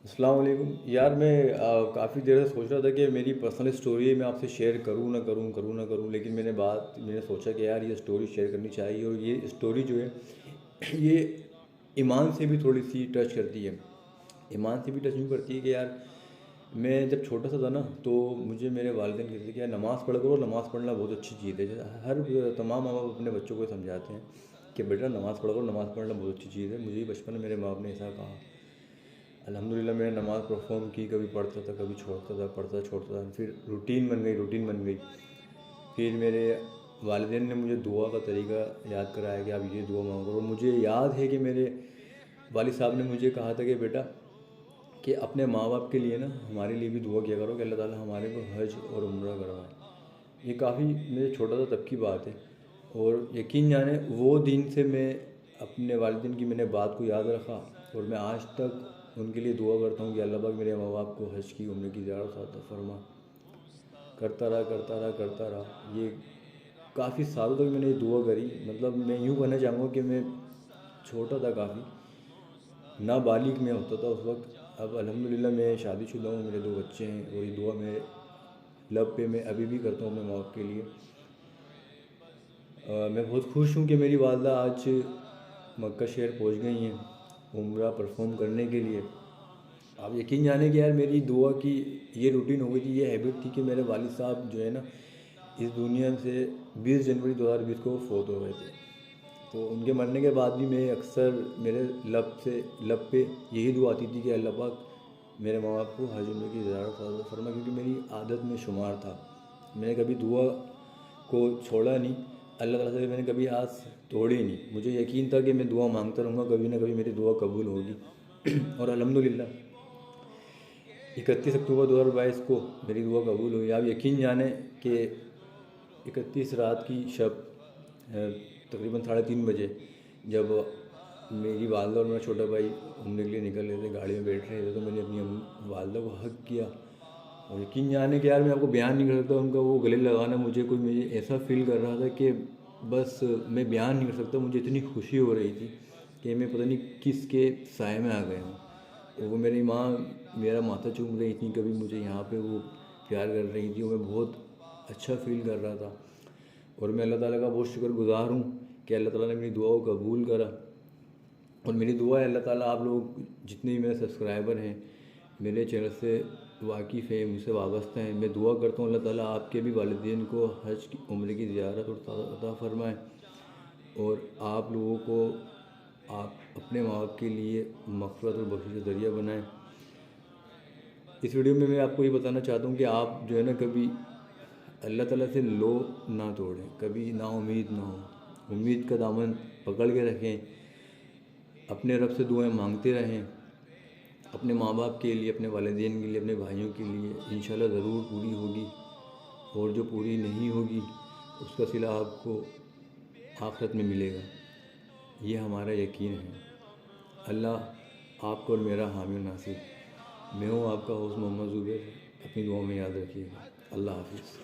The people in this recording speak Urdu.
السلام علیکم یار، میں کافی دیر سے سوچ رہا تھا کہ میری پرسنل اسٹوری میں آپ سے شیئر کروں، لیکن میں نے سوچا کہ یار یہ اسٹوری شیئر کرنی چاہیے، اور یہ اسٹوری جو ہے یہ ایمان سے بھی تھوڑی سی ٹچ کرتی ہے۔ ایمان سے بھی ٹچ نہیں کرتی ہے کہ یار میں جب چھوٹا سا تھا نا، تو مجھے میرے والدین کہتے تھے کہ یار نماز پڑھ کرو، نماز پڑھنا بہت اچھی چیز ہے۔ تمام ماں باپ اپنے بچوں کو سمجھاتے ہیں کہ بیٹا نماز پڑھ کرو، نماز پڑھنا بہت اچھی چیز ہے۔ مجھے بھی بچپن میں میرے ماں باپ نے ایسا کہا۔ الحمدللہ میں نے نماز پرفارم کی، کبھی پڑھتا تھا کبھی چھوڑتا تھا، پڑھتا چھوڑتا تھا، پھر روٹین بن گئی۔ پھر میرے والدین نے مجھے دعا کا طریقہ یاد کرایا کہ آپ یہ دعا مانگو، اور مجھے یاد ہے کہ میرے والد صاحب نے مجھے کہا تھا کہ بیٹا کہ اپنے ماں باپ کے لیے نا ہمارے لیے بھی دعا کیا کرو کہ اللہ تعالیٰ ہمارے کو حج اور عمرہ کروائے۔ یہ کافی میرے چھوٹا تھا تب کی بات ہے، اور یقین جانے وہ دن سے میں اپنے والدین کی میں نے بات کو یاد رکھا، اور میں آج تک ان کے لیے دعا کرتا ہوں کہ اللہ پاک میرے ماں باپ کو حج کی عمرے کی زیارت عطا فرما۔ کرتا رہا یہ کافی سالوں تک میں نے یہ دعا کری۔ مطلب میں یوں کہنا چاہوں گا کہ میں چھوٹا تھا، کافی نابالغ میں ہوتا تھا اس وقت۔ اب الحمدللہ میں شادی شدہ ہوں، میرے 2 بچے ہیں، اور یہ دعا میں لب پہ میں ابھی بھی کرتا ہوں اپنے ماں باپ کے لیے۔ میں بہت خوش ہوں کہ میری والدہ آج مکہ شہر پہنچ گئی ہیں عمرہ پرفارم کرنے کے لیے۔ آپ یقین جانیں کہ یار میری دعا کی یہ روٹین ہو گئی تھی، یہ ہیبٹ تھی کہ میرے والد صاحب جو ہے نا اس دنیا سے 20 جنوری 2020 کو فوت ہو گئے تھے۔ تو ان کے مرنے کے بعد بھی میں اکثر میرے لب پہ یہی دعا آتی تھی کہ اللہ پاک میرے ماں باپ کو حج عمرے کی زیارت عطا فرما، کیونکہ میری عادت میں شمار تھا۔ میں نے کبھی دعا کو چھوڑا نہیں، اللہ تعالیٰ سے میں نے کبھی آس توڑی نہیں۔ مجھے یقین تھا کہ میں دعا مانگتا رہوں گا، کبھی نہ کبھی میری دعا قبول ہوگی۔ اور الحمدللہ 31 اکتوبر 2022 کو میری دعا قبول ہوئی۔ آپ یقین جانیں کہ 31 رات کی شب تقریباً 3:30 بجے جب میری والدہ اور میرا چھوٹا بھائی گھومنے کے لیے نکل رہے تھے، گاڑی میں بیٹھ رہے تھے، تو میں نے اپنی والدہ کو حگ کیا۔ اور یقین جانے کہ یار میں آپ کو بیان نہیں کر سکتا، ان کا وہ گلے لگانا مجھے ایسا فیل کر رہا تھا کہ بس میں بیان نہیں کر سکتا۔ مجھے اتنی خوشی ہو رہی تھی کہ میں پتہ نہیں کس کے سائے میں آ گیا ہوں۔ اور وہ میری ماں میرا ماتھا چوم رہی تھیں، کبھی مجھے یہاں پہ وہ پیار کر رہی تھیں، اور میں بہت اچھا فیل کر رہا تھا۔ اور میں اللہ تعالیٰ کا بہت شکر گزار ہوں کہ اللہ تعالیٰ نے میری دعا کو قبول کرا۔ اور میری دعا ہے اللہ تعالیٰ آپ لوگ جتنے بھی میرے سبسکرائبر ہیں، میرے چینل سے واقف ہیں، مجھ سے وابستہ ہیں، میں دعا کرتا ہوں اللہ تعالیٰ آپ کے بھی والدین کو حج کی عمرے کی زیارت اور عطا فرمائے، اور آپ لوگوں کو آپ اپنے ماں باپ کے لیے مغفرت اور بخشش کا ذریعہ بنائیں۔ اس ویڈیو میں میں آپ کو یہ بتانا چاہتا ہوں کہ آپ جو ہے نا کبھی اللہ تعالیٰ سے لو نہ توڑیں، کبھی نا امید نہ ہو، امید کا دامن پکڑ کے رکھیں، اپنے رب سے دعائیں مانگتے رہیں، اپنے ماں باپ کے لیے، اپنے والدین کے لیے، اپنے بھائیوں کے لیے۔ انشاءاللہ ضرور پوری ہوگی، اور جو پوری نہیں ہوگی اس کا صلہ آپ کو آخرت میں ملے گا، یہ ہمارا یقین ہے۔ اللہ آپ کو اور میرا حامی و ناصر۔ میں ہوں آپ کا ہوسٹ محمد زبیر، اپنی دعاؤں میں یاد رکھیے گا۔ اللہ حافظ۔